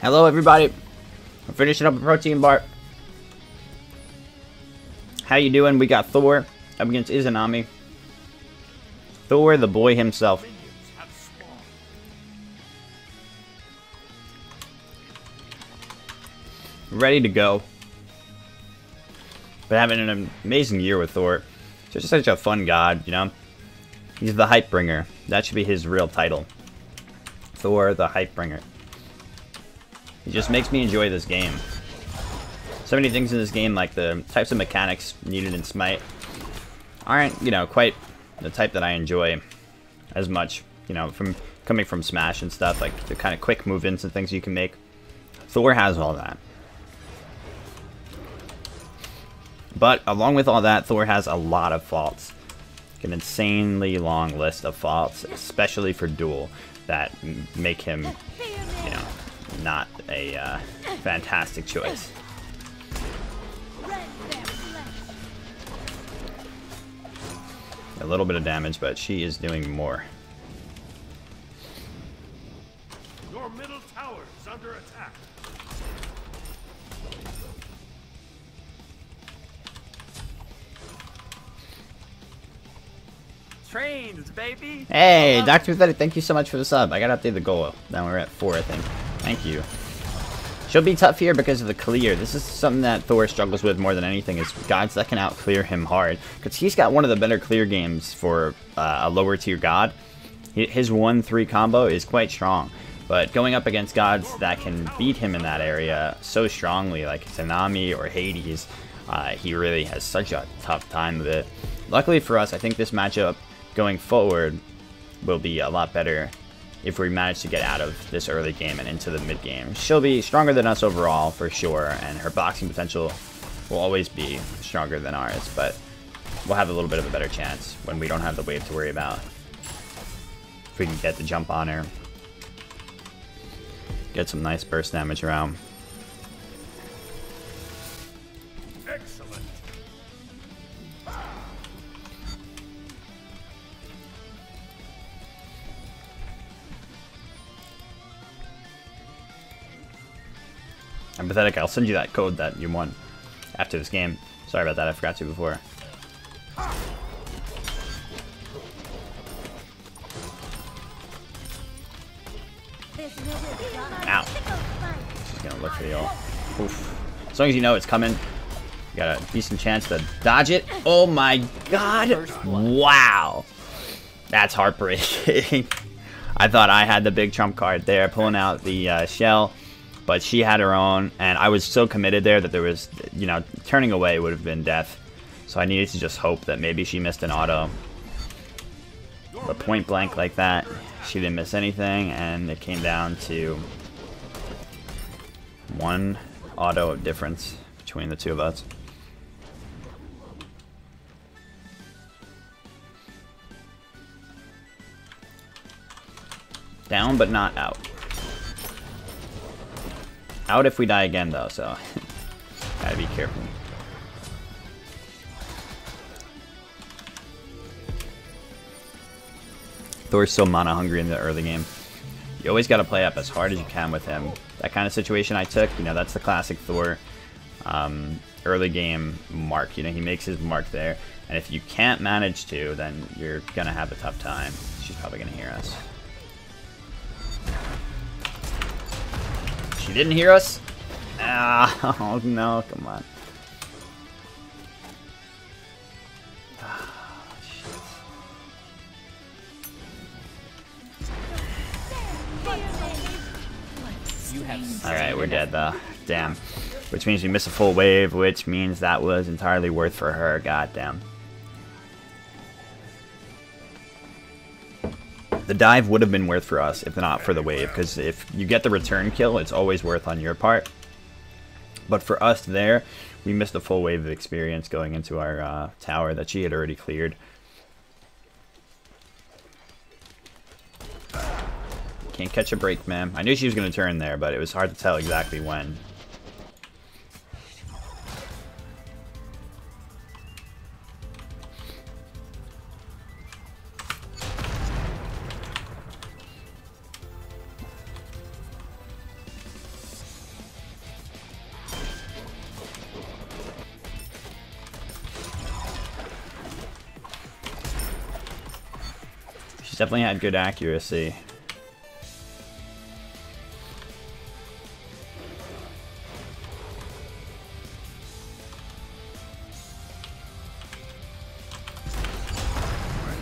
Hello everybody. I'm finishing up a protein bar. How you doing? We got Thor up against Izanami. Thor, the boy himself. Ready to go. But having an amazing year with Thor. Just such a fun god, you know? He's the hype bringer. That should be his real title. Thor, the hype bringer. He just makes me enjoy this game. So many things in this game, like the types of mechanics needed in Smite, aren't, you know, quite the type that I enjoy as much, you know, from coming from Smash and stuff, like the kind of quick movements and things you can make. Thor has all that. But along with all that, Thor has a lot of faults. An insanely long list of faults, especially for Duel, that make him, you know, not a fantastic choice. A little bit of damage, but she is doing more. Your middle tower is under attack. Trains, baby. Hey, Dr. Pathetic, thank you so much for the sub. I gotta update the goal. Now we're at 4, I think. Thank you. She'll be tough here because of the clear. This is something that Thor struggles with more than anything, is gods that can out-clear him hard. Because he's got one of the better clear games for a lower tier god. His 1-3 combo is quite strong. But going up against gods that can beat him in that area so strongly, like Izanami or Hades, he really has such a tough time with it. Luckily for us, I think this matchup going forward will be a lot better if we manage to get out of this early game and into the mid game. She'll be stronger than us overall for sure, and her boxing potential will always be stronger than ours, but we'll have a little bit of a better chance when we don't have the wave to worry about. If we can get the jump on her, get some nice burst damage around. Excellent. I'm pathetic. I'll send you that code that you won after this game. Sorry about that. I forgot to before. Ow. She's gonna look for the ult. Oof. As long as you know it's coming, you got a decent chance to dodge it. Oh my god. Wow. That's heartbreaking. I thought I had the big trump card there, pulling out the shell. But she had her own, and I was so committed there that there was, you know, turning away would have been death. So I needed to just hope that maybe she missed an auto. But point blank like that, she didn't miss anything, and it came down to one auto difference between the two of us. Down, but not out. Out if we die again, though, so gotta be careful. Thor's so mana hungry in the early game. You always gotta play up as hard as you can with him. That kind of situation I took, you know, that's the classic Thor early game mark. You know, he makes his mark there, and if you can't manage to, then you're gonna have a tough time. She's probably gonna hear us. She didn't hear us? Oh no, come on. Alright, we're dead though. Damn. Which means we missed a full wave, which means that was entirely worth for her. God damn. The dive would have been worth for us if not for the wave, because if you get the return kill, it's always worth on your part. But for us there, we missed a full wave of experience going into our tower that she had already cleared. Can't catch a break, man. I knew she was going to turn there, but it was hard to tell exactly when. definitely had good accuracy.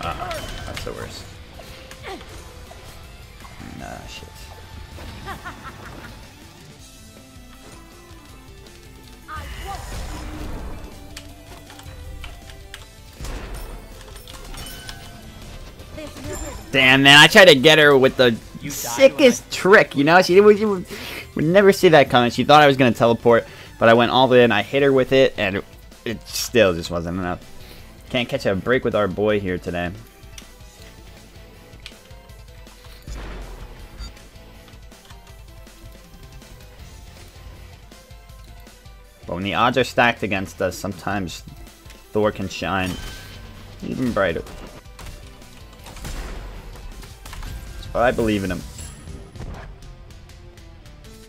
That's the worst. Nah, shit. Damn, man, I tried to get her with the sickest trick, you know? She would never see that coming. She thought I was going to teleport, but I went all in, I hit her with it, and it still just wasn't enough. Can't catch a break with our boy here today. But when the odds are stacked against us, sometimes Thor can shine even brighter. But I believe in him.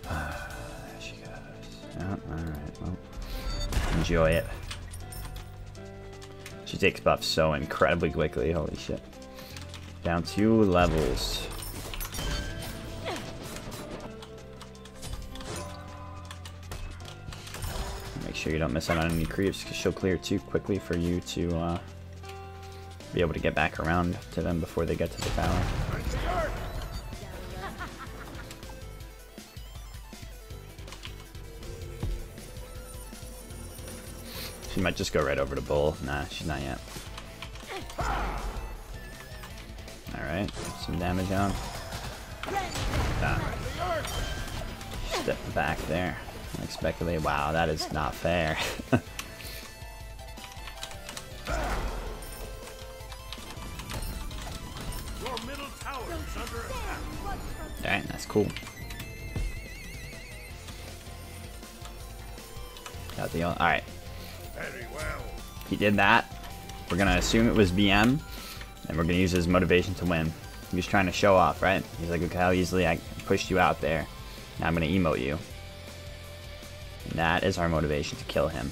There she goes. Oh, alright, well, enjoy it. She takes buffs so incredibly quickly, holy shit. Down 2 levels. Make sure you don't miss out on any creeps, because she'll clear too quickly for you to be able to get back around to them before they get to the tower. She might just go right over to Bull. Nah, she's not yet. Alright, some damage on. Step back there. Unexpectedly. Wow, that is not fair. Alright, that's cool. Got the alright. Very well. He did that. We're gonna assume it was BM, and we're gonna use his motivation to win. He was trying to show off, right? He's like, look how easily I pushed you out there. Now I'm gonna emote you. And that is our motivation to kill him.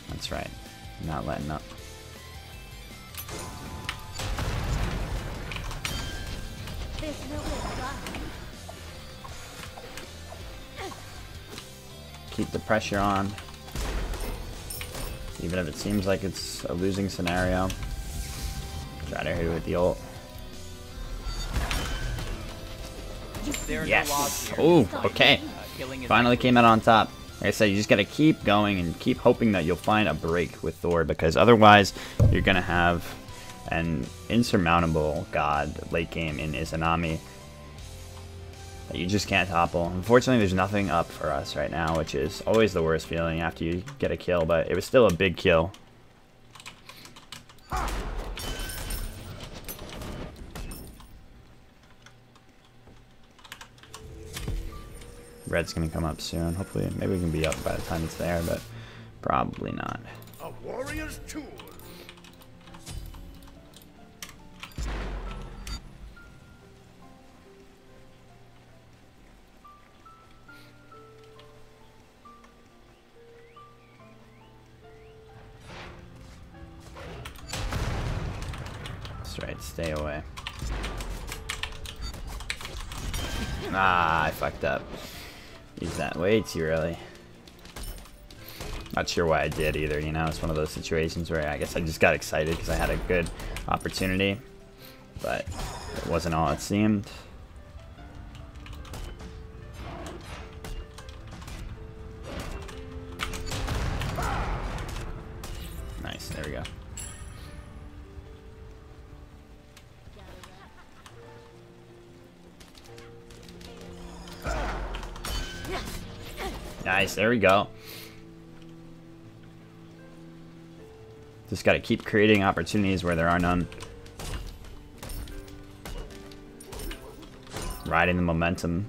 That's right. Not letting up. Keep the pressure on. Even if it seems like it's a losing scenario. Try to hit it with the ult. Yes! Oh, okay. Finally came out on top. Like I said, you just gotta keep going and keep hoping that you'll find a break with Thor, because otherwise you're gonna have an insurmountable god late game in Izanami that you just can't topple. Unfortunately, there's nothing up for us right now, which is always the worst feeling after you get a kill, but it was still a big kill. Red's gonna come up soon. Hopefully, maybe we can be up by the time it's there, but probably not. A warrior's tool. That's right, stay away. Ah, I fucked up. Use that way too early. Not sure why I did either, you know? It's one of those situations where I guess I just got excited because I had a good opportunity, but it wasn't all it seemed. Nice, there we go. Nice, there we go. Just gotta keep creating opportunities where there are none. Riding the momentum.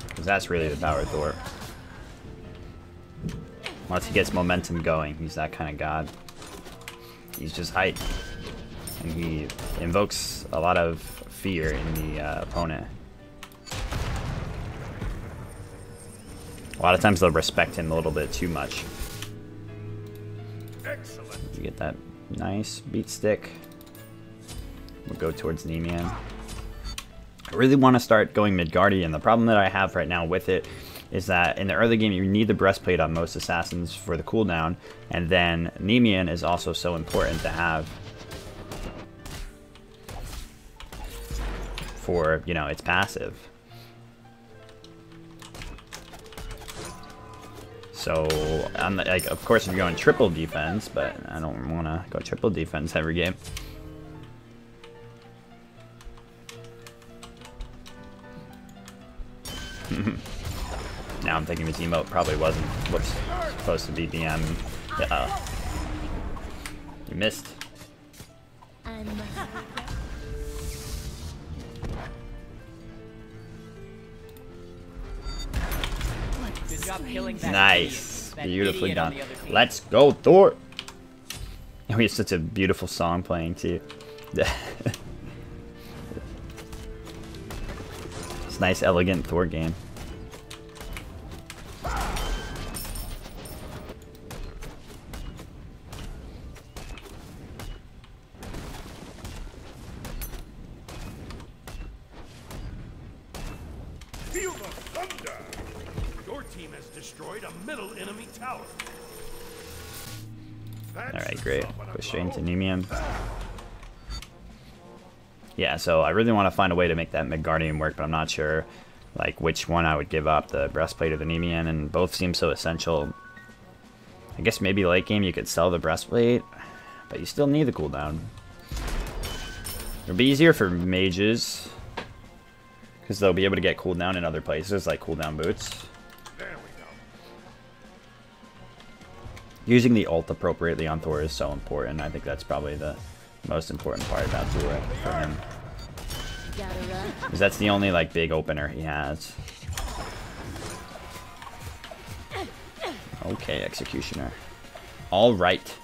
Because that's really the power of Thor. Once he gets momentum going, he's that kind of god. He's just hype. And he invokes a lot of fear in the opponent. A lot of times they'll respect him a little bit too much. to get that nice beat stick. We'll go towards Nemean. I really want to start going Midgardian. The problem that I have right now with it is that in the early game you need the breastplate on most assassins for the cooldown, and then Nemean is also so important to have for, you know, its passive. So, like, of course, if you're going triple defense, but I don't want to go triple defense every game. Now I'm thinking his emote probably wasn't supposed to be BM. You missed. Good job killing that Nice. idiot. Beautifully That idiot on done. the other team. Let's go, Thor. And we have such a beautiful song playing, too. It's a nice, elegant Thor game. Feel the thunder! Your team has destroyed a middle enemy tower. Alright, great. Go straight into Nemean. Yeah, so I really want to find a way to make that Midgardian work, but I'm not sure like which one I would give up, the breastplate or the Nemean, and both seem so essential. I guess maybe late game you could sell the breastplate, but you still need the cooldown. It'll be easier for mages, because they'll be able to get cooldown in other places, like cooldown boots. There we go. Using the ult appropriately on Thor is so important. I think that's probably the most important part about Duel for him. Because that's the only like big opener he has. Okay, Executioner. Alright.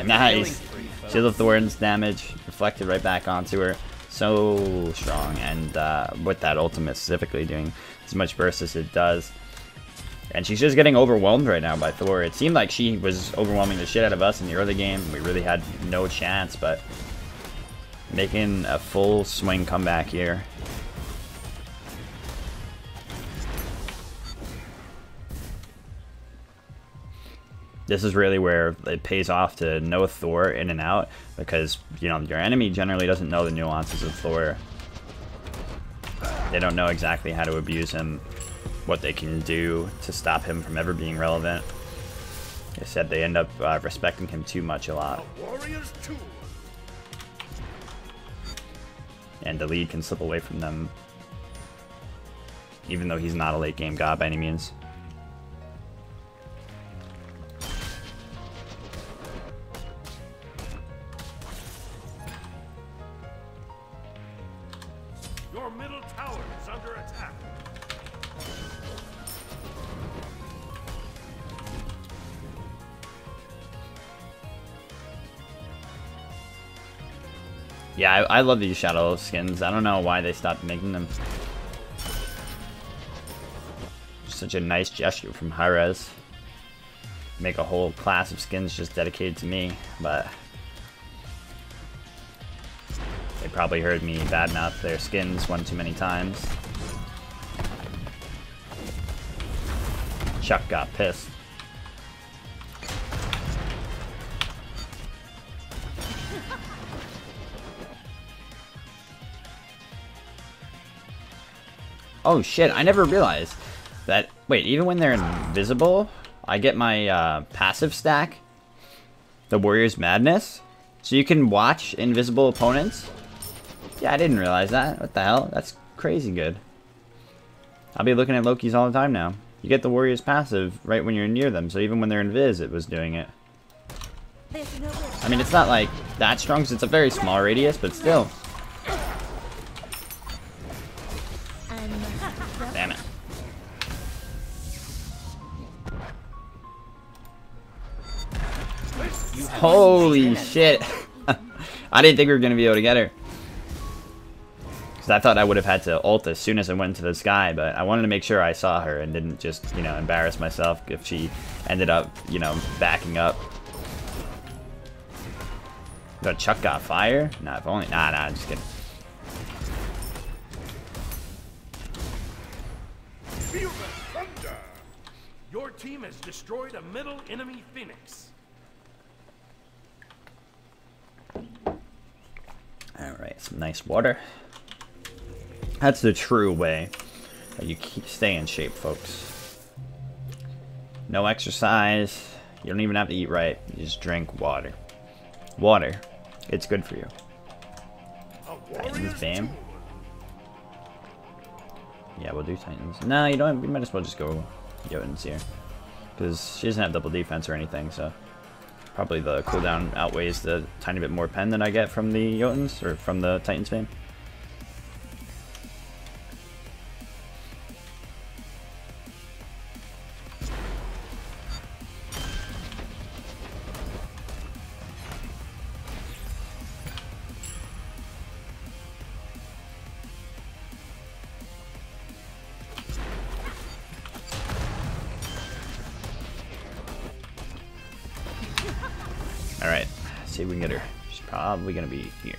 Nice. Shield of Thorns damage reflected right back onto her. So strong, and with that ultimate specifically doing as much burst as it does. And she's just getting overwhelmed right now by Thor. It seemed like she was overwhelming the shit out of us in the early game. We really had no chance, but making a full swing comeback here. This is really where it pays off to know Thor in and out, because, you know, your enemy generally doesn't know the nuances of Thor. They don't know exactly how to abuse him, what they can do to stop him from ever being relevant. Like I said, they end up respecting him too much a lot. A warrior's tool. And the lead can slip away from them, even though he's not a late game god by any means. Your middle tower is under attack. Yeah, I love these shadow skins. I don't know why they stopped making them. Such a nice gesture from Hi-Rez. Make a whole class of skins just dedicated to me, but they probably heard me badmouth their skins one too many times. Chuck got pissed. Oh shit, I never realized that. Wait, even when they're invisible, I get my passive stack, the Warrior's Madness, so you can watch invisible opponents. Yeah, I didn't realize that. What the hell? That's crazy good. I'll be looking at Loki's all the time now. You get the Warrior's passive right when you're near them, so even when they're invis, it was doing it. I mean, it's not like that strong, because it's a very small radius, but still. Damn it. Holy shit. I didn't think we were going to be able to get her. Because I thought I would have had to ult as soon as I went into the sky, but I wanted to make sure I saw her and didn't just, you know, embarrass myself if she ended up, you know, backing up. The Chuck got fire? Nah, if only. Nah, I'm just kidding. Feel the thunder! Your team has destroyed a middle enemy Phoenix. Alright, some nice water. That's the true way that you stay in shape, folks. No exercise. You don't even have to eat right. You just drink water. Water. It's good for you. Titans, bam. Yeah, we'll do Titans. No, you don't. We might as well just go Jotuns here. Because she doesn't have double defense or anything, so probably the cooldown outweighs the tiny bit more pen than I get from the Jotuns, or from the Titans fam. Alright, see if we can get her. She's probably gonna be here.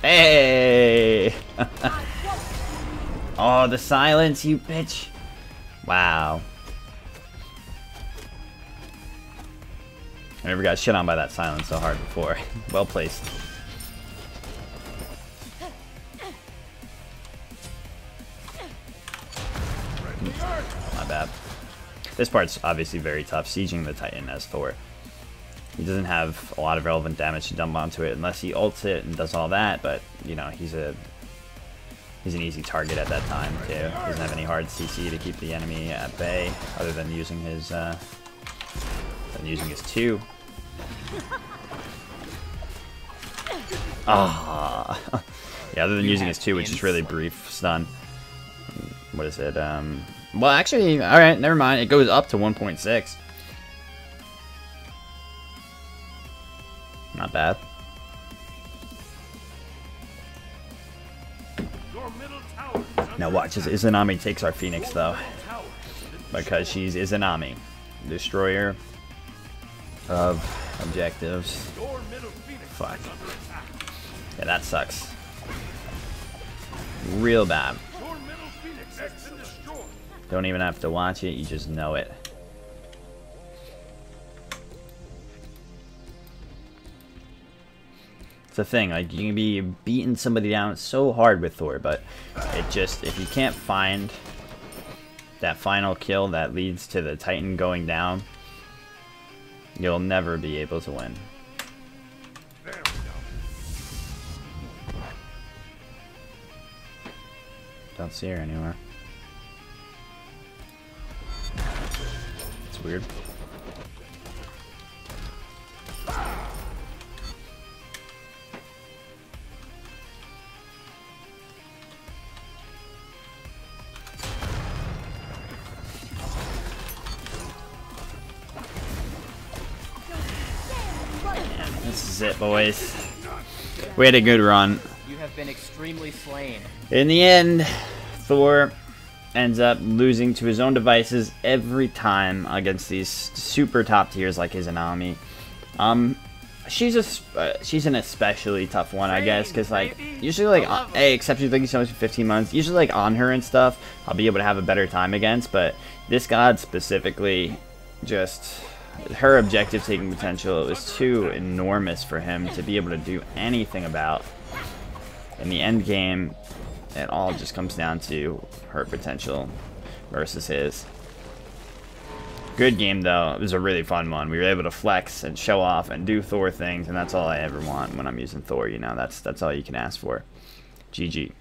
Hey! Oh, the silence, you bitch! Wow. I never got shit on by that silence so hard before. Well placed. My bad. This part's obviously very tough, sieging the Titan as Thor. He doesn't have a lot of relevant damage to dump onto it unless he ults it and does all that, but you know, he's an easy target at that time too. He doesn't have any hard CC to keep the enemy at bay other than using his 2. Ah. Yeah, other than using his 2, which is really brief stun. What is it? Well, actually, all right, never mind. It goes up to 1.6. Not bad. Now watch as Izanami takes our Phoenix though, because she's Izanami, destroyer of objectives. Fuck. Yeah, that sucks. Real bad. Don't even have to watch it, you just know it. It's the thing, like, you can be beating somebody down so hard with Thor, but it just, if you can't find that final kill that leads to the Titan going down, you'll never be able to win. Don't see her anywhere. It's weird. This is it, boys. We had a good run. You have been extremely slain. In the end, Thor ends up losing to his own devices every time against these super top tiers like Izanami. She's an especially tough one, I guess, because like usually like hey, except she's thinking so much for 15 months. Usually like on her and stuff, I'll be able to have a better time against. But this god specifically, just her objective taking potential, it was too enormous for him to be able to do anything about. In the end game, it all just comes down to her potential versus his. Good game though. It was a really fun one. We were able to flex and show off and do Thor things, and that's all I ever want when I'm using Thor. You know, that's all you can ask for. GG.